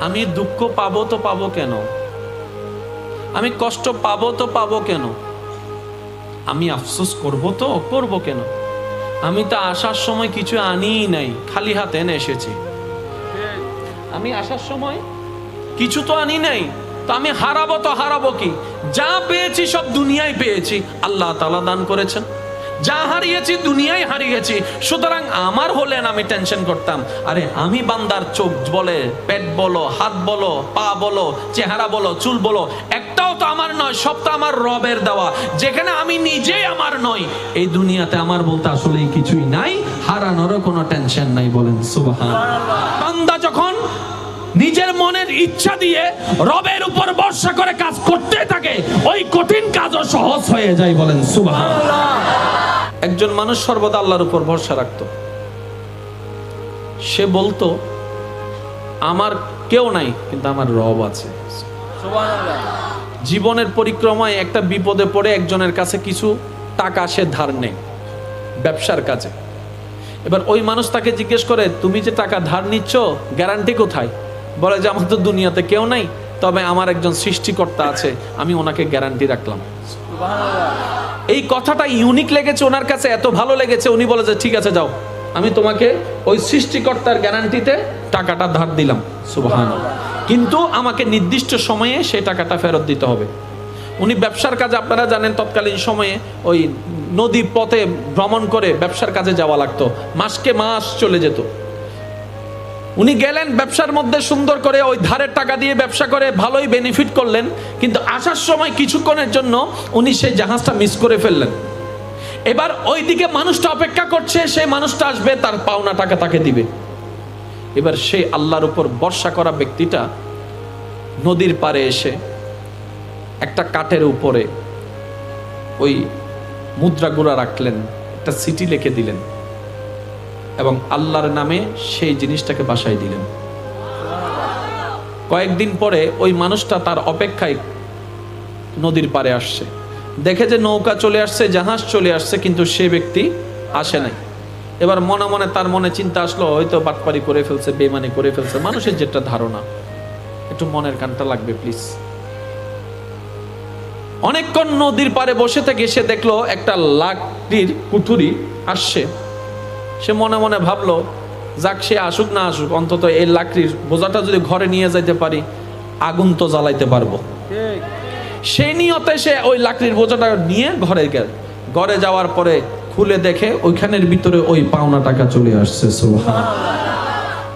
আমি দুঃখ পাবো তো পাবো কেন, আমি কষ্ট পাবো তো পাবো কেন, আমি আফসোস করবো তো করবো কেন, আমি তো আসার সময় কিছু আনিই নাই, খালি হাতে এনে এসেছি। আমি আসার সময় কিছু তো আনি নাই, তো আমি হারাবো তো হারাবো কি? যা পেয়েছি সব দুনিয়ায় পেয়েছি, আল্লাহ তাআলা দান করেছেন। যা হারিয়েছি দুনিয়ায় হারিয়েছি, সুতরাং আমার হলেন আমি টেনশন করতাম। আরে আমি বান্দার চোখ বলে, পেট বলো, হাত বলো, পা বলো, চেহারা বলো, চুল বলো, একটাও তো আমার নয়, সব তো আমার রবের দেওয়া। যেখানে আমি নিজেই আমার নই, এই দুনিয়াতে আমার বলতে আসলে কিছুই নাই, হারানোরও কোনো টেনশন নাই। বলেন সুবহানাল্লাহ। বান্দা যখন নিজের মনের ইচ্ছা দিয়ে রবের উপর ভরসা করে কাজ করতে থাকে, ওই কঠিন কাজও সহজ হয়ে যায়। বলেন সুবহানাল্লাহ। একজন মানুষ সর্বদা আল্লাহর উপর ভরসা রাখতো। সে বলতো আমার কেউ নাই, কিন্তু আমার রব আছে। সুবহানাল্লাহ। জীবনের পরিক্রমায় একটা বিপদে পড়ে একজনের কাছে কিছু টাকা সে ধার নেয় ব্যবসার কাজে। এবার ওই মানুষ তাকে জিজ্ঞেস করে, তুমি যে টাকা ধার নিচ্ছ, গ্যারান্টি কোথায়? বলে যে আমার তো দুনিয়াতে কেউ নাই, তবে আমার একজন সৃষ্টিকর্তা আছে, আমি ওনাকে গ্যারান্টি রাখলাম। এই কথাটা ইউনিক লেগেছে ওনার কাছে, এত ভালো লেগেছে, উনি বলে যে ঠিক আছে যাও, আমি তোমাকে ওই সৃষ্টিকর্তার গ্যারান্টিতে টাকাটা ধার দিলাম। সুবহানাল্লাহ। কিন্তু আমাকে নির্দিষ্ট সময়ে সেই টাকাটা ফেরত দিতে হবে। উনি ব্যবসার কাজে, আপনারা জানেন তৎকালীন সময়ে ওই নদী পথে ভ্রমণ করে ব্যবসার কাজে যাওয়া লাগতো, মাসকে মাস চলে যেত। উনি গেলেন ব্যবসার মধ্যে, সুন্দর করে ওই ধারের টাকা দিয়ে ব্যবসা করে ভালোই বেনিফিট করলেন, কিন্তু আসার সময় কিছুক্ষণের জন্য উনি সেই জাহাজটা মিস করে ফেললেন। এবার ওইদিকে মানুষটা অপেক্ষা করছে, সেই মানুষটা আসবে, তার পাওনা টাকা তাকে দিবে। এবার সেই আল্লাহর উপর ভরসা করা ব্যক্তিটা নদীর পাড়ে এসে একটা কাঠের উপরে ওই মুদ্রাগুলা রাখলেন, একটা চিঠি লিখে দিলেন এবং আল্লাহর নামে সেই জিনিসটাকে বাসায় দিলেন। কয়েকদিন পরে ওই মানুষটা তার অপেক্ষায় নদীর পাড়ে আসছে, দেখে যে নৌকা চলে আসছে, জাহাজ চলে আসছে, কিন্তু সে ব্যক্তি আসে নাই। এবার মনে মনে তার মনে চিন্তা আসলো, হয়তো বাটপারি করে ফেলছে, বেমানি করে ফেলছে। মানুষের যেটা ধারণা, একটু মনের কানটা লাগবে প্লিজ। অনেকক্ষণ নদীর পাড়ে বসে থেকে সে দেখলো একটা লাকড়ির কুঠুরি আসছে। সে মনে মনে ভাবলো, যাক, সে আসুক না আসুক, অন্তত এই লাকড়ির বোঝাটা যদি ঘরে নিয়ে যাইতে পারি, আগুন তো জ্বালাইতে পারবো। সেই নিয়তে সে ওই লাকড়ির বোঝাটা নিয়ে ঘরে গেল। ঘরে যাওয়ার পরে খুলে দেখে ওইখানের ভিতরে ওই পাওনা টাকা চলে আসছে। সুবহানাল্লাহ।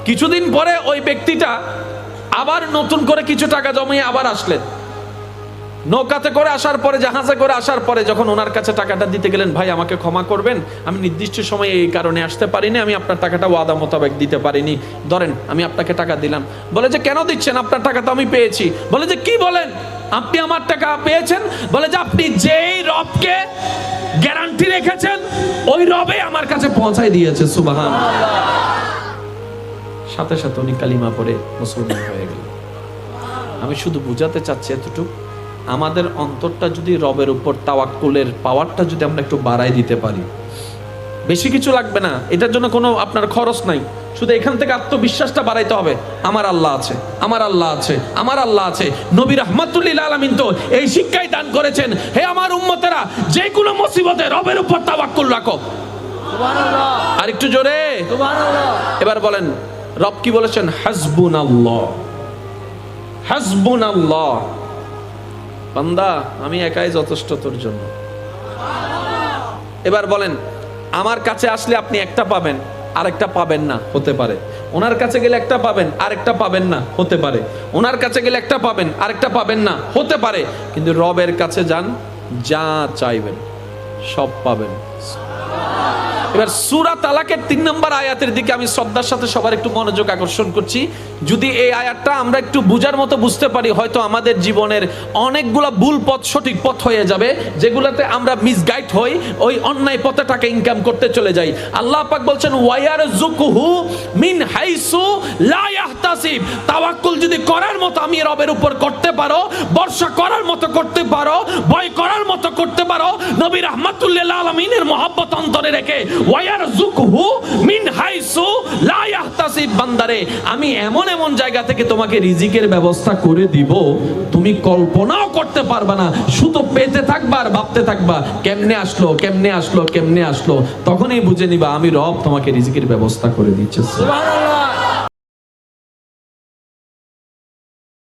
কিছুদিন পরে ওই ব্যক্তিটা আবার নতুন করে কিছু টাকা জমিয়ে আবার আসলেন। নৌকাতে করে আসার পরে, জাহাজে করে আসার পরে যখন ওনার কাছে টাকাটা দিতে গেলেন, ভাই আমাকে ক্ষমা করবেন, আমি নির্দিষ্ট সময়ে এই কারণে আসতে পারিনি, আমি আপনার টাকাটা ওয়াদা মোতাবেক দিতে পারিনি, ধরেন আমি আপনাকে টাকা দিলাম। বলে যে কেন দিচ্ছেন, আপনার টাকা তো আমি পেয়েছি। বলে যে কি বলেন, আপনি আমার টাকা পেয়েছেন? বলে যে আপনি যেই রবকে গ্যারান্টি রেখেছেন, ওই রবে আমার কাছে পৌঁছায় দিয়েছে। সুবহানাল্লাহ। সাথে সাথে উনি কালিমা পড়ে মুসলমান হয়ে গেল। আমি শুধু বুঝাতে চাচ্ছি এতটুকু, আমাদের অন্তরটা যদি রবের উপর তাওয়াক্কুলের পাওয়ারটা যদি আমরা একটু বাড়াই দিতে পারি, বেশি কিছু লাগবে না, এটার জন্য কোনো আপনার খরচ নাই, শুধু এখান থেকে আত্মবিশ্বাসটা বাড়াইতে হবে। আমার আল্লাহ আছে, আমার আল্লাহ আছে, আমার আল্লাহ আছে। নবী রাহমাতুল লিল আলামিন তো এই শিক্ষাই দান করেছেন, হে আমার উম্মতেরা, যে কোনো মুসিবতে রবের উপর তাওয়াক্কুল রাখো। সুবহানাল্লাহ। আর একটু জোরে সুবহানাল্লাহ। এবার বলেন, রব কি বলেছেন? হাসবুনাল্লাহ, হাসবুনাল্লাহ। বান্দা, আমি একাই যথেষ্ট তোর জন্য। এবার বলেন, আমার কাছে আসলে আপনি একটা পাবেন, আরেকটা পাবেন না, হতে পারে। ওনার কাছে গেলে একটা পাবেন, আরেকটা পাবেন না, হতে পারে। ওনার কাছে গেলে একটা পাবেন, আরেকটা পাবেন না, হতে পারে। কিন্তু রবের কাছে যান, যা চাইবেন সব পাবেন। এবার সূরা তালাকের 3 নম্বর আয়াতের দিকে আমি শ্রদ্ধার সাথে সবার একটু মনোযোগ আকর্ষণ করছি। যদি এই আয়াতটা আমরা একটু বুঝার মতো বুঝতে পারি, হয়তো আমাদের জীবনের অনেকগুলা ভুল পথ সঠিক পথ হয়ে যাবে, যেগুলোতে আমরা মিসগাইড হই, ওই অন্যায় পথে টাকা ইনকাম করতে চলে যাই। আল্লাহ পাক বলছেন, ওয়ায়ারযুকুহু মিন হাইসু লা ইয়াহতাসিব। তাওয়াক্কুল যদি করার মতো আমি রবের উপর করতে পারো, ভরসা করার মতো করতে পারো, ভয় করার মতো করতে পারো, নবী রাহমাতুল লিল আলামিনের মহব্বত অন্তরে রেখে ওয়ায়ারযুকহু মিন হাইসু লা ইয়াহতাসিব। বান্দারে আমি এমন এমন জায়গা থেকে তোমাকে রিজিকের ব্যবস্থা করে দিব তুমি কল্পনাও করতে পারবে না, শুধু পেতে থাকবা আর ভাবতে থাকবা কেমনে আসলো কেমনে আসলো কেমনে আসলো, তখনই বুঝে নিবা আমি রব তোমাকে রিজিকের ব্যবস্থা করে দিচ্ছি। সুবহানাল্লাহ।